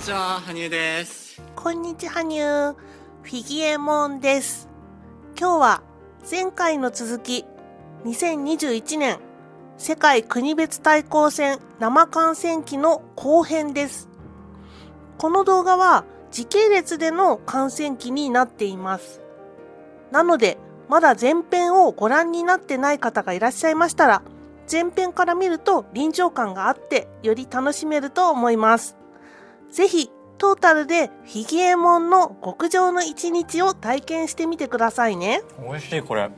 ちは、羽生です。こんにちは、羽生。フィギエモンです。今日は前回の続き、2021年世界国別対抗戦生観戦記の後編です。この動画は時系列での観戦記になっています。なので、まだ前編をご覧になってない方がいらっしゃいましたら、前編から見ると臨場感があってより楽しめると思います。ぜひトータルでフィギエモンの極上の一日を体験してみてくださいね。美味しいこれ。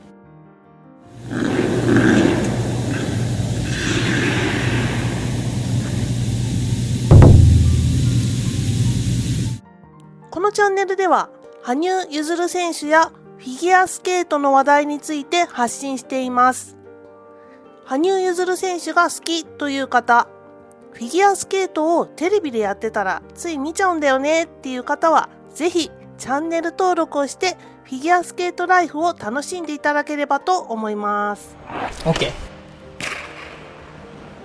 このチャンネルでは羽生結弦選手やフィギュアスケートの話題について発信しています。羽生結弦選手が好きという方、フィギュアスケートをテレビでやってたらつい見ちゃうんだよねっていう方は、ぜひチャンネル登録をしてフィギュアスケートライフを楽しんでいただければと思います。 OK。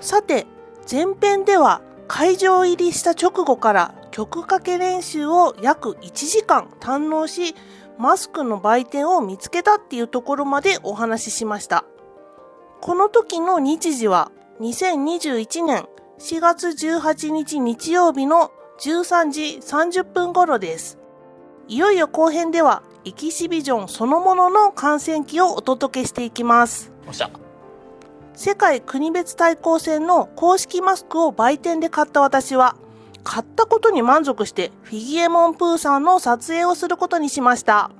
さて、前編では会場入りした直後から曲かけ練習を約1時間堪能し、マスクの売店を見つけたっていうところまでお話ししました。この時の日時は2021年4月18日日曜日の13時30分頃です。いよいよ後編ではエキシビジョンそのものの観戦記をお届けしていきます。おっしゃ。世界国別対抗戦の公式マスクを売店で買った私は、買ったことに満足してフィギエモンプーさんの撮影をすることにしました。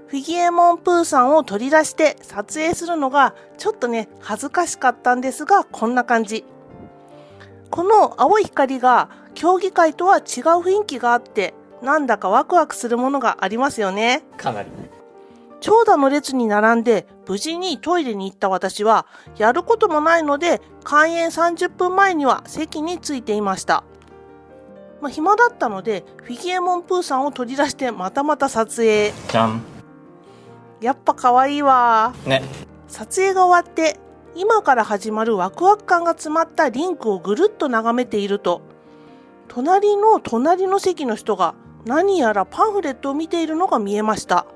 フィギエモンプーさんを取り出して撮影するのがちょっとね恥ずかしかったんですが、こんな感じ。この青い光が競技会とは違う雰囲気があって、なんだかワクワクするものがありますよね。かなり。長蛇の列に並んで無事にトイレに行った私は、やることもないので開演30分前には席に着いていました。暇だったのでフィギエモンプーさんを取り出してまたまた撮影。じゃん。やっぱ可愛いわね。撮影が終わって今から始まるワクワク感が詰まったリンクをぐるっと眺めていると、隣の席の人が何やらパンフレットを見ているのが見えました。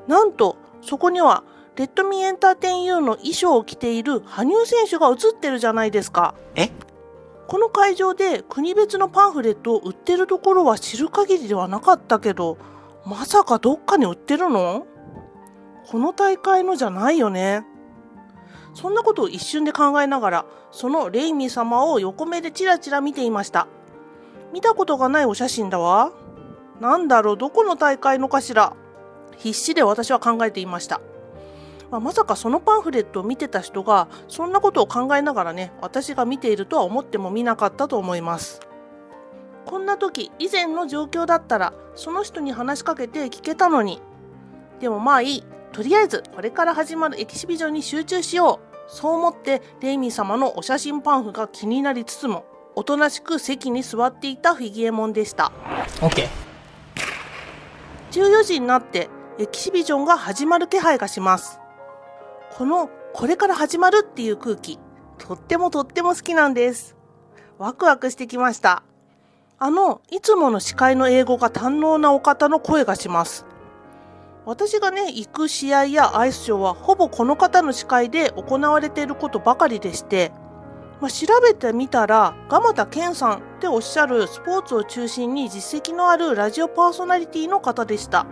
なんとそこにはレッドミーエンターテインユーの衣装を着ている羽生選手が写ってるじゃないですか。この会場で国別のパンフレットを売ってるところは知る限りではなかったけど、まさかどっかに売ってるの？この大会のじゃないよね。そんなことを一瞬で考えながら、そのレイミー様を横目でチラチラ見ていました。見たことがないお写真だわ。なんだろう、どこの大会のかしら。必死で私は考えていました。まさかそのパンフレットを見てた人がそんなことを考えながらね、私が見ているとは思ってもみなかったと思います。こんな時、以前の状況だったらその人に話しかけて聞けたのに。でもまあいい。とりあえずこれから始まるエキシビジョンに集中しよう。そう思ってレイミー様のお写真パンフが気になりつつも、おとなしく席に座っていたフィギエモンでした。 OK。 14時になってエキシビジョンが始まる気配がします。これから始まるっていう空気、とっても好きなんです。ワクワクしてきました。いつもの司会の英語が堪能なお方の声がします。私がね、行く試合やアイスショーはほぼこの方の司会で行われていることばかりでして、調べてみたら蒲田健さんっておっしゃるスポーツを中心に実績のあるラジオパーソナリティの方でした。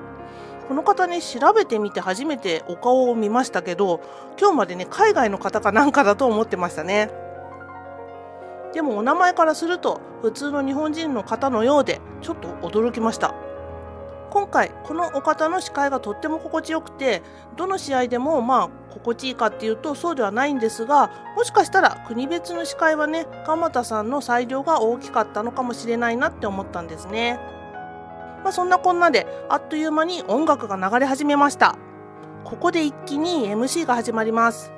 この方ね、調べてみて初めてお顔を見ましたけど、今日までね、海外の方かなんかだと思ってましたね。でもお名前からすると普通の日本人の方のようで、ちょっと驚きました。今回このお方の司会がとっても心地よくて、どの試合でも心地いいかっていうとそうではないんですが、もしかしたら国別の司会はね、蒲田さんの裁量が大きかったのかもしれないなって思ったんですね。そんなこんなであっという間に音楽が流れ始めました。ここで一気に MC が始まります。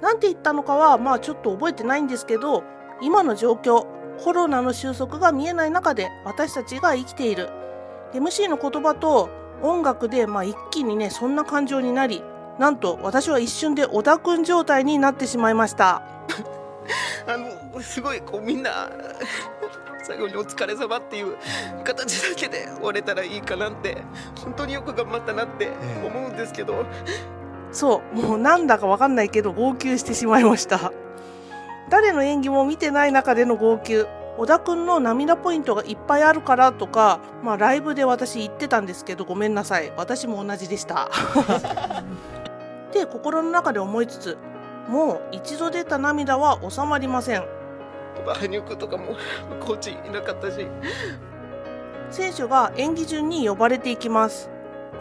なんて言ったのかはちょっと覚えてないんですけど、今の状況、コロナの収束が見えない中で私たちが生きている、MC の言葉と音楽で一気にね、そんな感情になり、なんと私は一瞬で小田くん状態になってしまいました。すごいみんな最後にお疲れ様っていう形だけで終われたらいいかなって、本当によく頑張ったなって思うんですけど、そう、もうなんだかわかんないけど号泣してしまいました。誰の演技も見てない中での号泣。小田くんの涙ポイントがいっぱいあるからとか、ライブで私言ってたんですけど、ごめんなさい。私も同じでした。で、心の中で思いつつ、もう一度出た涙は収まりません。羽生くんとかもコーチいなかったし。選手が演技順に呼ばれていきます。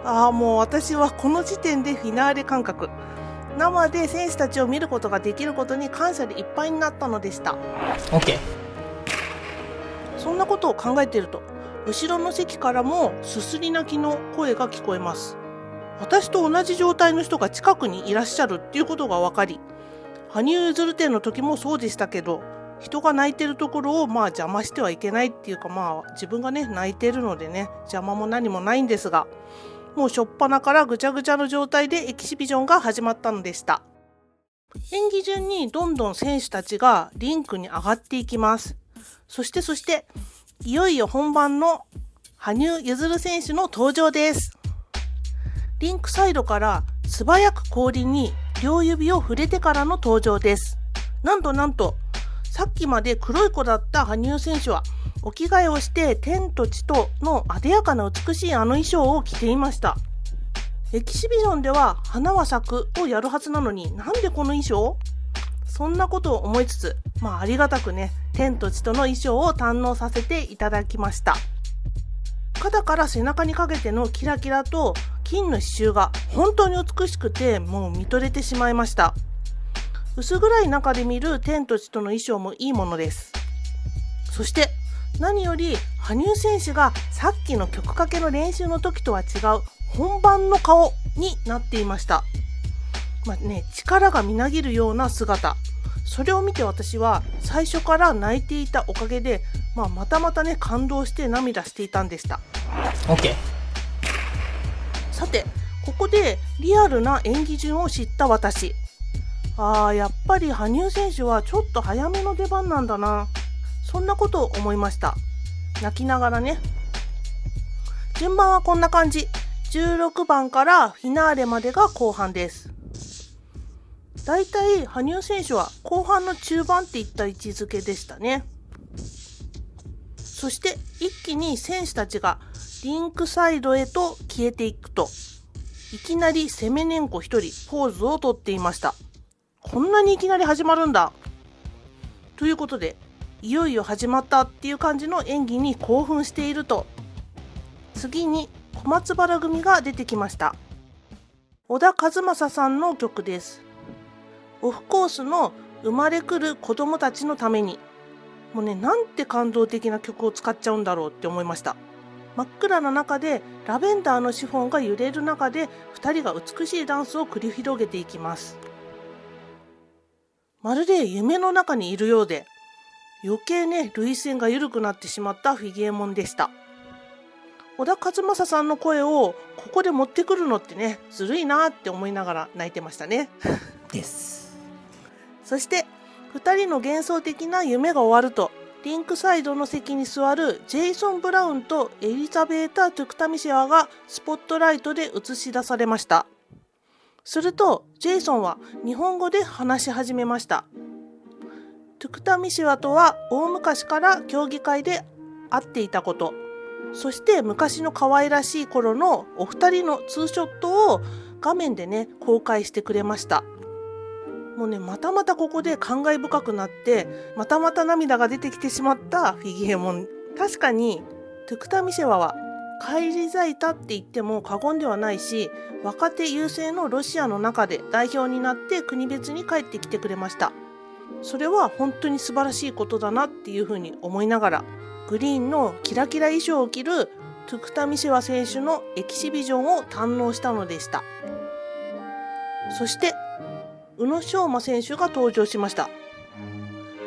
もう私はこの時点でフィナーレ感覚。生で選手たちを見ることができることに感謝でいっぱいになったのでした。 OK。 そんなことを考えていると、後ろの席からもすすり泣きの声が聞こえます。私と同じ状態の人が近くにいらっしゃるっていうことが分かり、羽生結弦展の時もそうでしたけど、人が泣いてるところを邪魔してはいけないっていうか、自分がね泣いてるのでね、邪魔も何もないんですが、もう初っ端からぐちゃぐちゃの状態でエキシビジョンが始まったのでした。演技順にどんどん選手たちがリンクに上がっていきます。そしていよいよ本番の羽生結弦選手の登場です。リンクサイドから素早く氷に両指を触れてからの登場です。なんとさっきまで黒い子だった羽生選手はお着替えをして天と地との艶やかな美しい衣装を着ていました。エキシビジョンでは花は咲くをやるはずなのに、なんでこの衣装？そんなことを思いつつ、ありがたくね天と地との衣装を堪能させていただきました。肩から背中にかけてのキラキラと金の刺繍が本当に美しくて、もう見とれてしまいました。薄暗い中で見る天と地との衣装もいいものです。そして何より羽生選手がさっきの曲かけの練習の時とは違う本番の顔になっていました。力がみなぎるような姿。それを見て私は最初から泣いていたおかげで、またね感動して涙していたんでした。 OK。 さて、ここでリアルな演技順を知った私。やっぱり羽生選手はちょっと早めの出番なんだな。そんなことを思いました。泣きながらね。順番はこんな感じ。16番からフィナーレまでが後半です。だいたい羽生選手は後半の中盤っていった位置づけでしたね。そして一気に選手たちがリンクサイドへと消えていくと、いきなりセメネンコ一人ポーズをとっていました。こんなにいきなり始まるんだということで、いよいよ始まったっていう感じの演技に興奮していると、次に小松原組が出てきました。小田和正さんの曲です。オフコースの生まれくる子供たちのために。もうね、なんて感動的な曲を使っちゃうんだろうって思いました。真っ暗な中でラベンダーのシフォンが揺れる中で2人が美しいダンスを繰り広げていきます。まるで夢の中にいるようで、余計ね涙腺が緩くなってしまったフィギエモンでした。小田和正さんの声をここで持ってくるのってね、ずるいなって思いながら泣いてましたねです。そして2人の幻想的な夢が終わると、リンクサイドの席に座るジェイソン・ブラウンとエリザベータ・トゥクタミシェワがスポットライトで映し出されました。するとジェイソンは日本語で話し始めました。トゥクタミシェワとは大昔から競技会で会っていたこと、そして昔の可愛らしい頃のお二人のツーショットを画面でね公開してくれました。もうね、またまたここで感慨深くなって、またまた涙が出てきてしまったフィギエモン。確かにトゥクタミシェワは返り咲いたって言っても過言ではないし、若手優勢のロシアの中で代表になって国別に帰ってきてくれました。それは本当に素晴らしいことだなっていうふうに思いながら、グリーンのキラキラ衣装を着るトゥクタミシェワ選手のエキシビジョンを堪能したのでした。そして宇野昌磨選手が登場しました。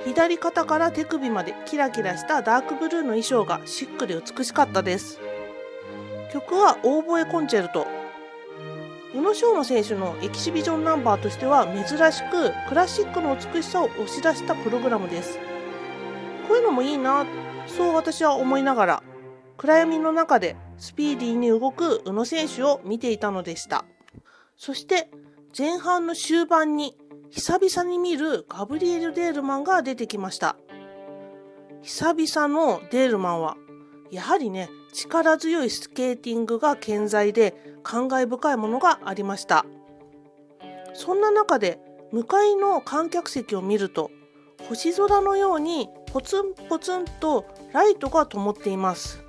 左肩から手首までキラキラしたダークブルーの衣装がシックで美しかったです。曲はオーボエコンチェルト。宇野昌磨選手のエキシビジョンナンバーとしては珍しくクラシックの美しさを押し出したプログラムです。こういうのもいいな、そう私は思いながら暗闇の中でスピーディーに動く宇野選手を見ていたのでした。そして前半の終盤に久々に見るガブリエル・デールマンが出てきました。久々のデールマンはやはりね、力強いスケーティングが健在で感慨深いものがありました。そんな中で向かいの観客席を見ると、星空のようにポツンポツンとライトが灯っています。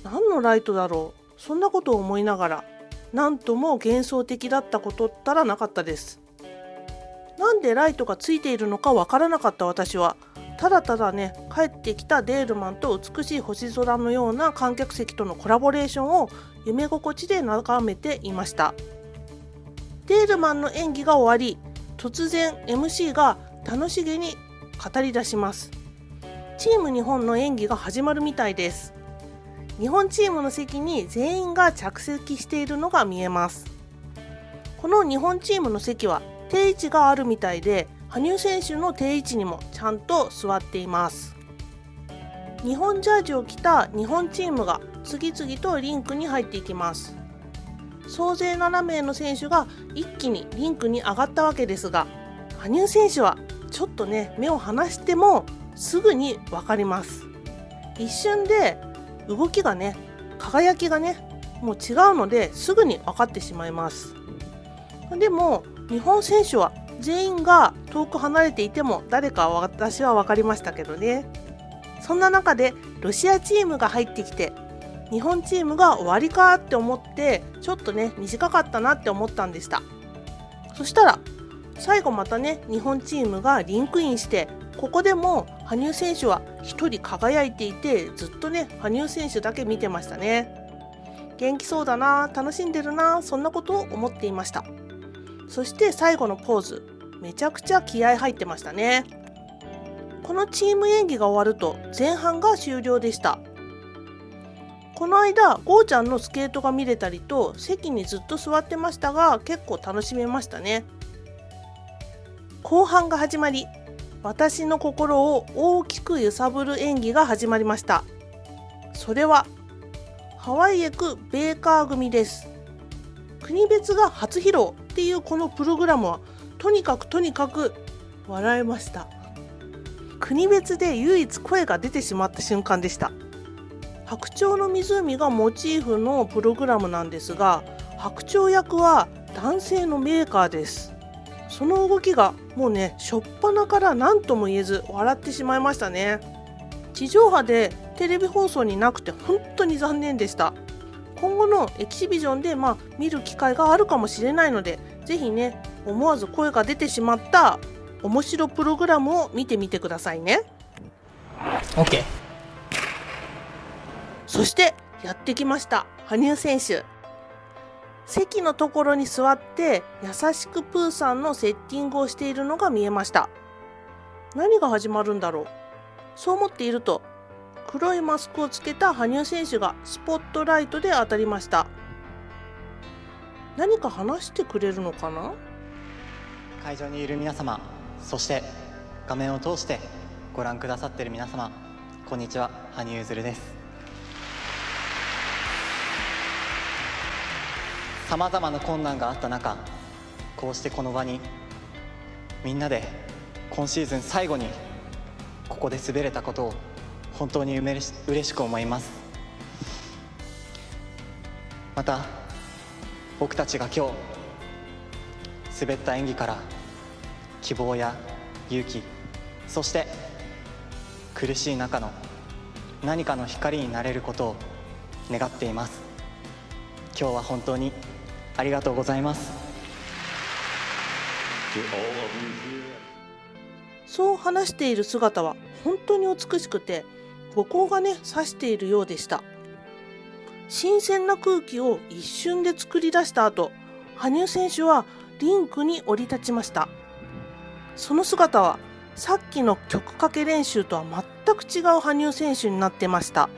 何のライトだろう、そんなことを思いながら、なんとも幻想的だったことったらなかったです。なんでライトがついているのかわからなかった私は、ただただね、帰ってきたデールマンと美しい星空のような観客席とのコラボレーションを夢心地で眺めていました。デールマンの演技が終わり、突然 MC が楽しげに語り出します。チーム日本の演技が始まるみたいです。日本チームの席に全員が着席しているのが見えます。この日本チームの席は定位置があるみたいで、羽生選手の定位置にもちゃんと座っています。日本ジャージを着た日本チームが次々とリンクに入っていきます。総勢7名の選手が一気にリンクに上がったわけですが、羽生選手はちょっとね、目を離してもすぐに分かります。一瞬で動きがね、輝きがね、もう違うのですぐに分かってしまいます。でも日本選手は全員が遠く離れていても誰かは私は分かりましたけどね。そんな中でロシアチームが入ってきて、日本チームが終わりかって思って、ちょっとね短かったなって思ったんでした。そしたら最後またね、日本チームがリンクインして、ここでも羽生選手は一人輝いていて、ずっとね羽生選手だけ見てましたね。元気そうだな、楽しんでるな、そんなことを思っていました。そして最後のポーズ、めちゃくちゃ気合入ってましたね。このチーム演技が終わると前半が終了でした。この間ゴーちゃんのスケートが見れたりと、席にずっと座ってましたが結構楽しめましたね。後半が始まり、私の心を大きく揺さぶる演技が始まりました。それはハワイへ行くベーカー組です。国別が初披露っていうこのプログラムはとにかく笑いました。国別で唯一声が出てしまった瞬間でした。白鳥の湖がモチーフのプログラムなんですが、白鳥役は男性のメーカーです。その動きがもうね、初っ端から何とも言えず笑ってしまいましたね。地上波でテレビ放送になくて本当に残念でした。今後のエキシビジョンで見る機会があるかもしれないので、ぜひね、思わず声が出てしまった面白プログラムを見てみてくださいね。 OK。 そしてやってきました、羽生選手。席のところに座って優しくプーさんのセッティングをしているのが見えました。何が始まるんだろう、そう思っていると、黒いマスクをつけた羽生選手がスポットライトで当たりました。何か話してくれるのかな。会場にいる皆様、そして画面を通してご覧くださっている皆様、こんにちは、羽生結弦です。さまざまな困難があった中、こうしてこの場にみんなで今シーズン最後にここで滑れたことを本当に嬉しく思います。また僕たちが今日滑った演技から希望や勇気、そして苦しい中の何かの光になれることを願っています。今日は本当にありがとうございます。そう話している姿は本当に美しくて、五光がね差しているようでした。新鮮な空気を一瞬で作り出した後、羽生選手はリンクに降り立ちました。その姿はさっきの曲かけ練習とは全く違う羽生選手になってました。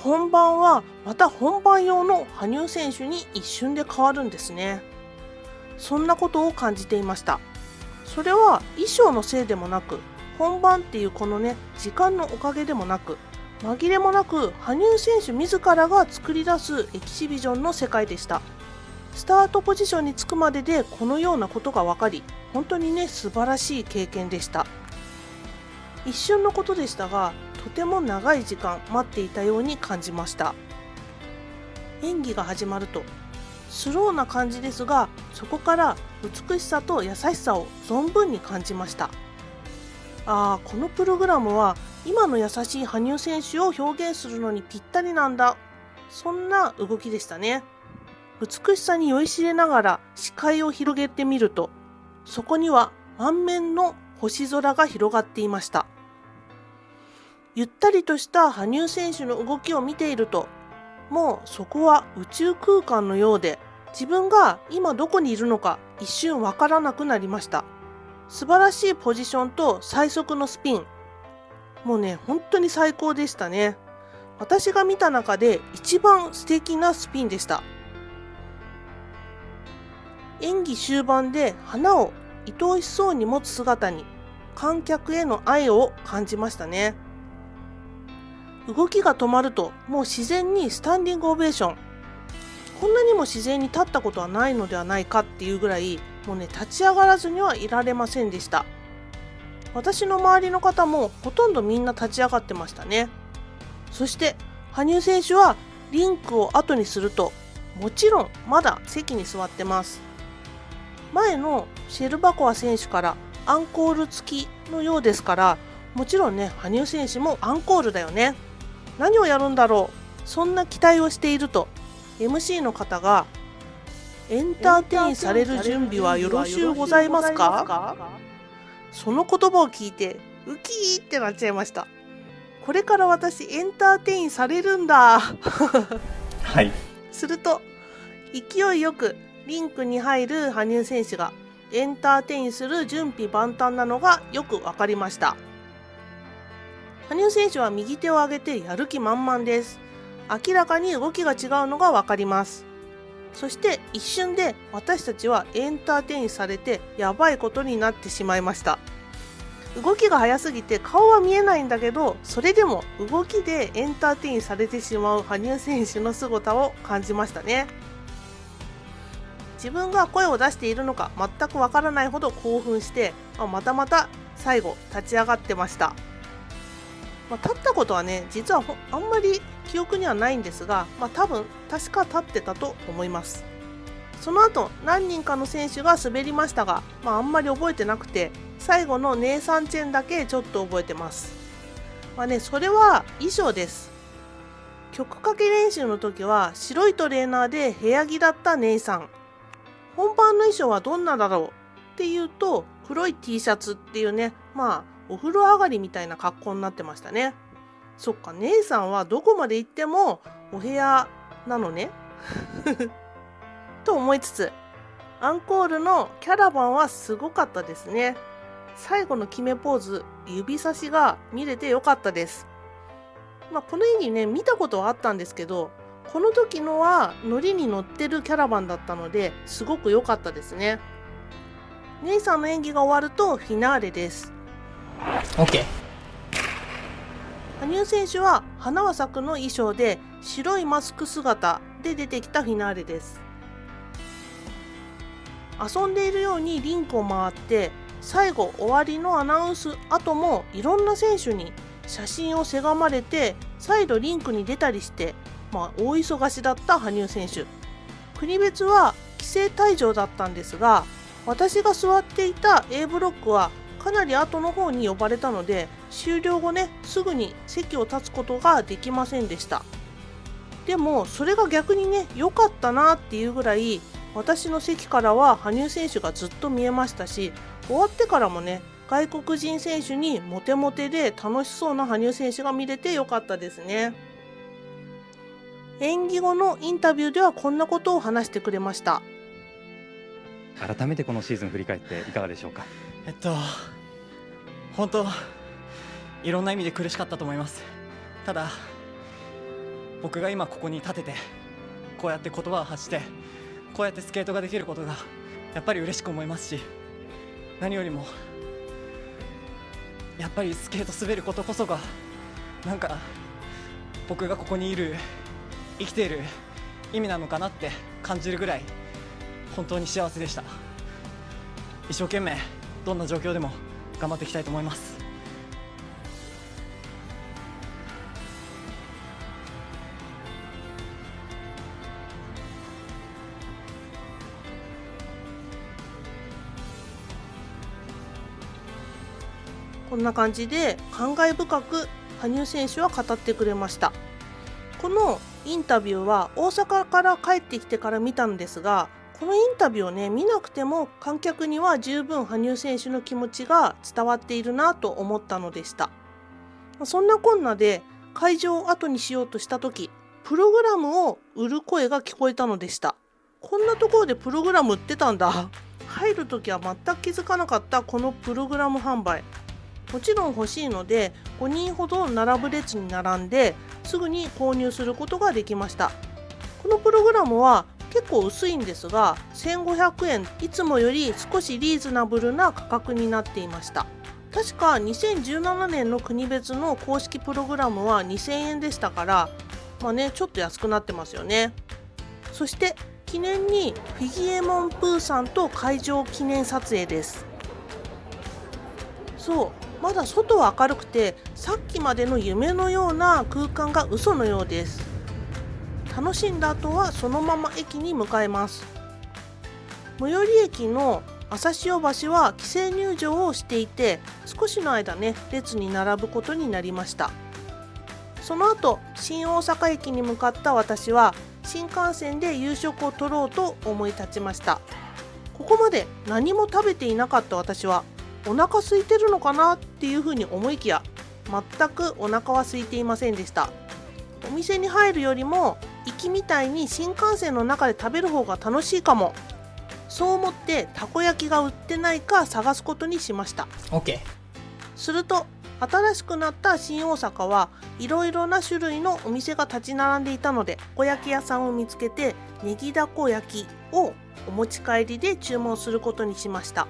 本番はまた本番用の羽生選手に一瞬で変わるんですね。そんなことを感じていました。それは衣装のせいでもなく、本番っていうこのね時間のおかげでもなく、紛れもなく羽生選手自らが作り出すエキシビジョンの世界でした。スタートポジションにつくまででこのようなことが分かり、本当にね素晴らしい経験でした。一瞬のことでしたが、とても長い時間待っていたように感じました。演技が始まるとスローな感じですが、そこから美しさと優しさを存分に感じました。このプログラムは今の優しい羽生選手を表現するのにぴったりなんだ、そんな動きでしたね。美しさに酔いしれながら視界を広げてみると、そこには満面の星空が広がっていました。ゆったりとした羽生選手の動きを見ていると、もうそこは宇宙空間のようで、自分が今どこにいるのか一瞬わからなくなりました。素晴らしいポジションと最速のスピン、もうね本当に最高でしたね。私が見た中で一番素敵なスピンでした。演技終盤で花を愛おしそうに持つ姿に観客への愛を感じましたね。動きが止まるともう自然にスタンディングオベーション。こんなにも自然に立ったことはないのではないかっていうぐらい、もうね立ち上がらずにはいられませんでした。私の周りの方もほとんどみんな立ち上がってましたね。そして羽生選手はリンクを後にすると、もちろんまだ席に座ってます。前のシェルバコワ選手からアンコール付きのようですから、もちろんね羽生選手もアンコールだよね、何をやるんだろう、そんな期待をしていると MC の方が、エンターテインされる準備はよろしゅうございますか。その言葉を聞いてウキーってなっちゃいました。これから私エンターテインされるんだはい。すると勢いよくリンクに入る羽生選手がエンターテインする準備万端なのがよく分かりました。羽生選手は右手を上げてやる気満々です。明らかに動きが違うのが分かります。そして一瞬で私たちはエンターテインされてやばいことになってしまいました。動きが速すぎて顔は見えないんだけど、それでも動きでエンターテインされてしまう羽生選手の姿を感じましたね。自分が声を出しているのか全くわからないほど興奮して、またまた最後立ち上がってました。立ったことはね実はあんまり記憶にはないんですが、多分確か立ってたと思います。その後何人かの選手が滑りましたが、あんまり覚えてなくて、最後のネイサンチェンだけちょっと覚えてます。それは衣装です。曲かけ練習の時は白いトレーナーで部屋着だったネイさん。本番の衣装はどんなだろうっていうと、黒い T シャツっていうね、お風呂上がりみたいな格好になってましたね。そっか、ネイさんはどこまで行ってもお部屋なのねと思いつつ、アンコールのキャラバンはすごかったですね。最後の決めポーズ、指差しが見れてよかったです。この演技ね見たことはあったんですけど、この時のはノリに乗ってるキャラバンだったので、すごく良かったですね。ネイさんの演技が終わるとフィナーレです。 OK。 羽生選手は花は咲くの衣装で白いマスク姿で出てきたフィナーレです。遊んでいるようにリンクを回って、最後終わりのアナウンス後もいろんな選手に写真をせがまれて、再度リンクに出たりして、大忙しだった羽生選手。国別は規制退場だったんですが、私が座っていた A ブロックはかなり後の方に呼ばれたので、終了後ねすぐに席を立つことができませんでした。でもそれが逆にね良かったなっていうぐらい、私の席からは羽生選手がずっと見えましたし、終わってからもね外国人選手にモテモテで楽しそうな羽生選手が見れてよかったですね。演技後のインタビューではこんなことを話してくれました。改めてこのシーズン振り返っていかがでしょうか。本当いろんな意味で苦しかったと思います。ただ僕が今ここに立てて、こうやって言葉を発して、こうやってスケートができることがやっぱり嬉しく思いますし、何よりもやっぱりスケート滑ることこそがなんか僕がここにいる生きている意味なのかなって感じるぐらい本当に幸せでした。一生懸命どんな状況でも頑張っていきたいと思います。こんな感じで感慨深く羽生選手は語ってくれました。このインタビューは大阪から帰ってきてから見たんですが、このインタビューをね見なくても観客には十分羽生選手の気持ちが伝わっているなと思ったのでした。そんなこんなで会場を後にしようとした時、プログラムを売る声が聞こえたのでした。こんなところでプログラム売ってたんだ。入る時は全く気づかなかったこのプログラム販売。もちろん欲しいので5人ほど並ぶ列に並んですぐに購入することができました。このプログラムは結構薄いんですが1500円、いつもより少しリーズナブルな価格になっていました。確か2017年の国別の公式プログラムは2000円でしたから、ちょっと安くなってますよね。そして記念にフィギエモンプーさんと会場記念撮影です。そう、まだ外は明るくてさっきまでの夢のような空間が嘘のようです。楽しんだ後はそのまま駅に向かいます。最寄り駅の朝潮橋は規制入場をしていて少しの間ね列に並ぶことになりました。その後新大阪駅に向かった私は新幹線で夕食を取ろうと思い立ちました。ここまで何も食べていなかった私はお腹空いてるのかなっていうふうに思いきや全くお腹は空いていませんでした。お店に入るよりも行きみたいに新幹線の中で食べる方が楽しいかも。そう思ってたこ焼きが売ってないか探すことにしました。 OK。 すると新しくなった新大阪はいろいろな種類のお店が立ち並んでいたのでたこ焼き屋さんを見つけてネギだこ焼きをお持ち帰りで注文することにしました。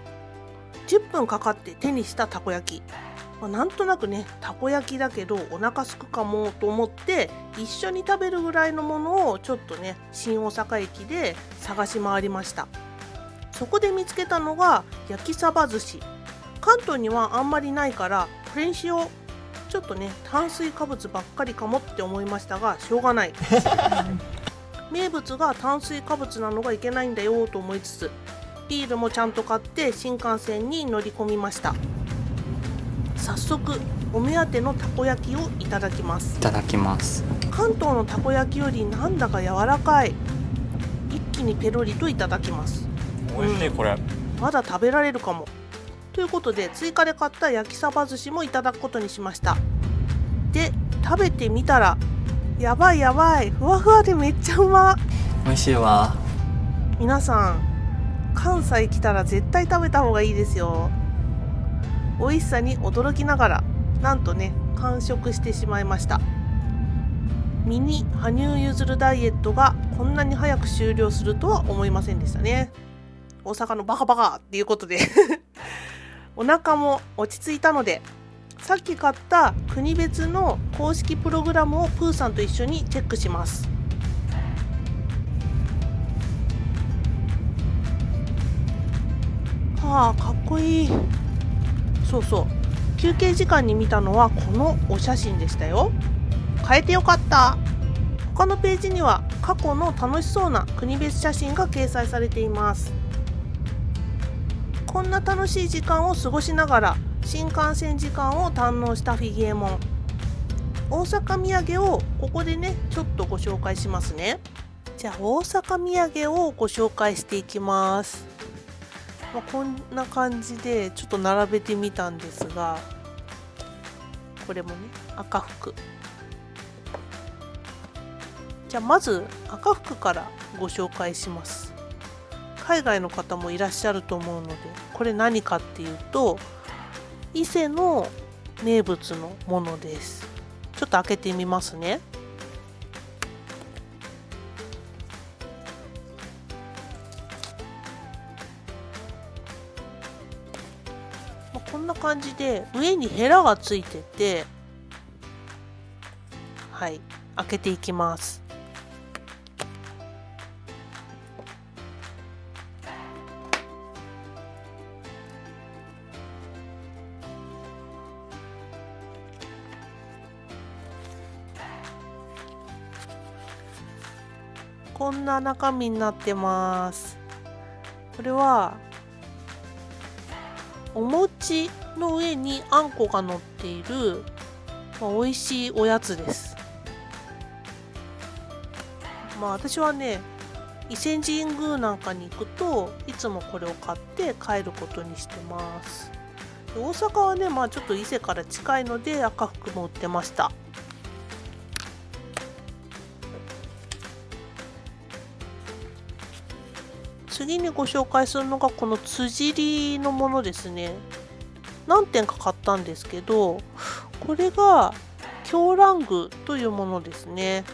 10分かかって手にしたたこ焼き、なんとなくねたこ焼きだけどお腹すくかもと思って一緒に食べるぐらいのものをちょっとね新大阪駅で探し回りました。そこで見つけたのが焼きサバ寿司。関東にはあんまりないからこれにしよう。ちょっとね炭水化物ばっかりかもって思いましたがしょうがない名物が炭水化物なのがいけないんだよと思いつつビールもちゃんと買って新幹線に乗り込みました。早速お目当てのたこ焼きをいただきます。いただきます。関東のたこ焼きよりなんだか柔らかい。一気にペロリといただきます。美味しいこれ。まだ食べられるかも。ということで追加で買った焼きサバ寿司もいただくことにしました。で食べてみたらやばいやばい、ふわふわでめっちゃうま。美味しいわ。皆さん関西来たら絶対食べた方がいいですよ。美味しさに驚きながらなんとね完食してしまいました。ミニ羽生結弦ダイエットがこんなに早く終了するとは思いませんでしたね。大阪のバカバカっていうことでお腹も落ち着いたのでさっき買った国別の公式プログラムをプーさんと一緒にチェックします。はあ、かっこいい。そうそう、休憩時間に見たのはこのお写真でしたよ。変えてよかった。他のページには過去の楽しそうな国別写真が掲載されています。こんな楽しい時間を過ごしながら新幹線時間を堪能したフィギエモン。大阪土産をここでねちょっとご紹介しますね。じゃあ大阪土産をご紹介していきます。こんな感じでちょっと並べてみたんですが、これもね赤服。じゃあまず赤服からご紹介します。海外の方もいらっしゃると思うので、これ何かっていうと伊勢の名物のものです。ちょっと開けてみますね。こんな感じで上にヘラがついてて、はい、開けていきます。こんな中身になってます。これはお餅の上にあんこが乗っている、美味しいおやつです。私はね、伊勢神宮なんかに行くといつもこれを買って帰ることにしてます。で、大阪はね、ちょっと伊勢から近いので赤福も売ってました。次にご紹介するのがこの辻りのものですね。何点か買ったんですけど、これが京蘭具というものですね。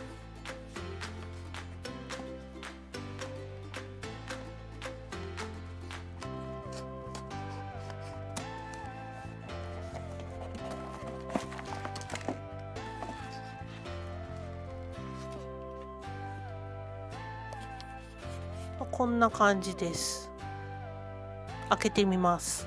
こんな感じです。開けてみます。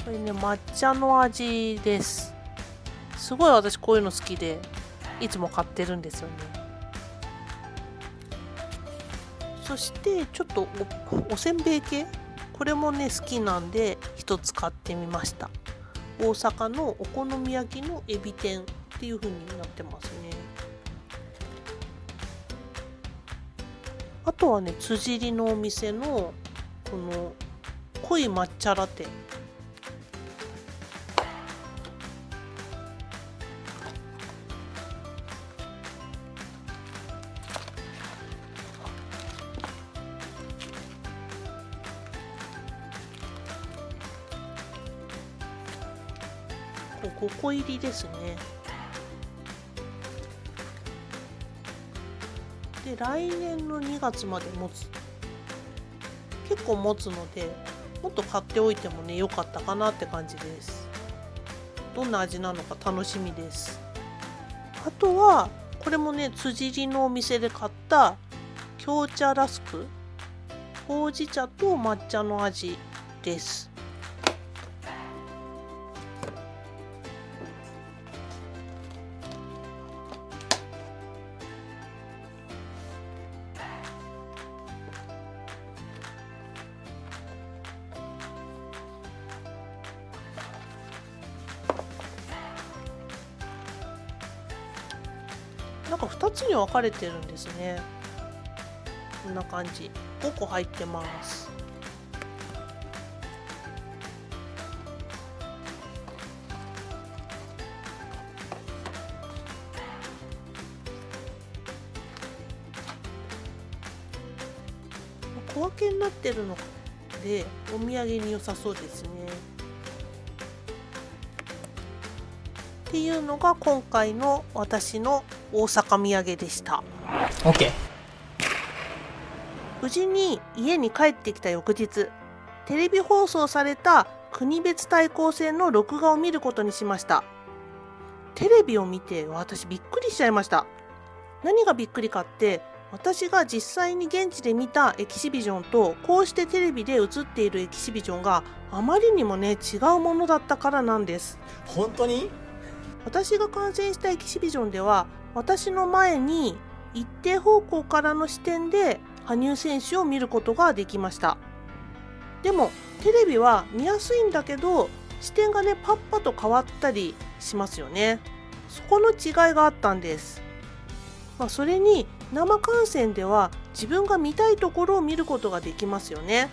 これね、抹茶の味です。すごい私こういうの好きでいつも買ってるんですよね。そしてちょっと おせんべい系、これもね好きなんで一つ買ってみました。大阪のお好み焼きのエビ天っていう風になってますね。あとはね、辻りのお店のこの濃い抹茶ラテ、5個入りですね。で、来年の2月まで持つ、結構持つので、もっと買っておいてもね良かったかなって感じです。どんな味なのか楽しみです。あとはこれもね、辻りのお店で買った京茶ラスク、ほうじ茶と抹茶の味です。なんか2つに分かれてるんですね。こんな感じ。5個入ってます。小分けになってるのでお土産に良さそうですね。っていうのが今回の私の大阪土産でした。 OK。 無事に家に帰ってきた翌日、テレビ放送された国別対抗戦の録画を見ることにしました。テレビを見て私びっくりしちゃいました。何がびっくりかって、私が実際に現地で見たエキシビジョンとこうしてテレビで映っているエキシビジョンがあまりにもね違うものだったからなんです。本当に？私が観戦したエキシビジョンでは、私の前に一定方向からの視点で羽生選手を見ることができました。でもテレビは見やすいんだけど、視点がねパッパと変わったりしますよね。そこの違いがあったんです。それに生観戦では自分が見たいところを見ることができますよね。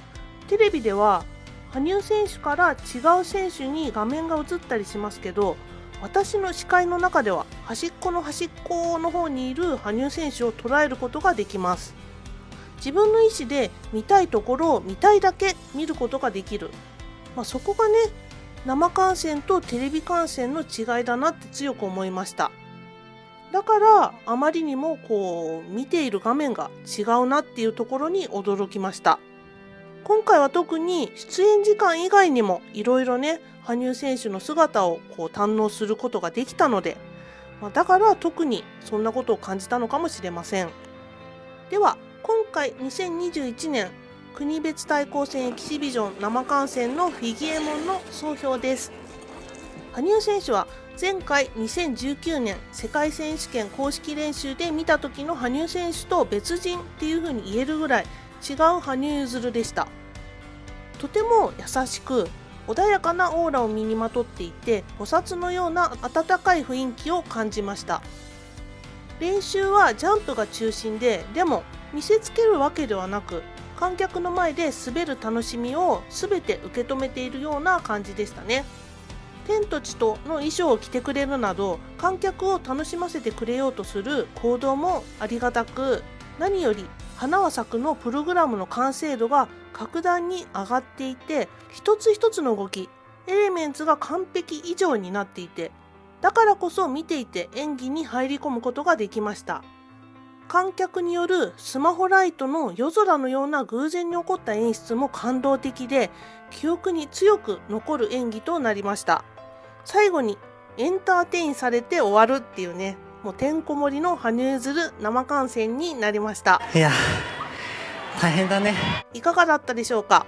テレビでは羽生選手から違う選手に画面が映ったりしますけど、私の視界の中では端っこの端っこの方にいる羽生選手を捉えることができます。自分の意思で見たいところを見たいだけ見ることができる。そこがね、生観戦とテレビ観戦の違いだなって強く思いました。だからあまりにも見ている画面が違うなっていうところに驚きました。今回は特に出演時間以外にもいろいろね、羽生選手の姿を堪能することができたので、だから特にそんなことを感じたのかもしれません。では今回2021年国別対抗戦エキシビジョン生観戦のフィギエモンの総評です。羽生選手は前回2019年世界選手権公式練習で見た時の羽生選手と別人っていう風に言えるぐらい違う羽生結弦でした。とても優しく穏やかなオーラを身にまとっていて、菩薩のような温かい雰囲気を感じました。練習はジャンプが中心で、でも見せつけるわけではなく、観客の前で滑る楽しみを全て受け止めているような感じでしたね。天と地との衣装を着てくれるなど、観客を楽しませてくれようとする行動もありがたく、何より花は咲くのプログラムの完成度が格段に上がっていて、一つ一つの動き、エレメンツが完璧以上になっていて、だからこそ見ていて演技に入り込むことができました。観客によるスマホライトの夜空のような偶然に起こった演出も感動的で、記憶に強く残る演技となりました。最後にエンターテインされて終わるっていうね、もうてんこ盛りの羽生結弦生観戦になりました。いや大変だね。いかがだったでしょうか。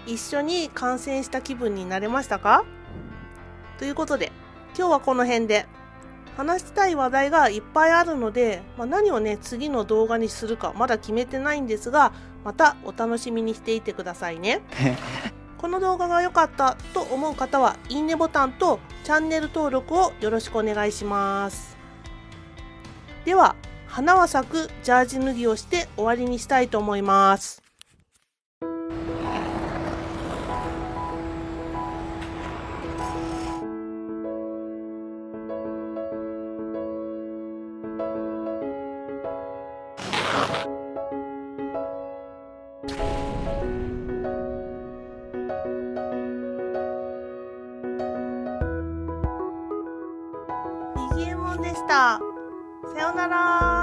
一緒に観戦した気分になれましたか？ということで今日はこの辺で。話したい話題がいっぱいあるので、何をね次の動画にするかまだ決めてないんですが、またお楽しみにしていてくださいね。この動画が良かったと思う方はいいねボタンとチャンネル登録をよろしくお願いします。では花は咲くジャージ脱ぎをして終わりにしたいと思います。フィギエモンでした。さようなら。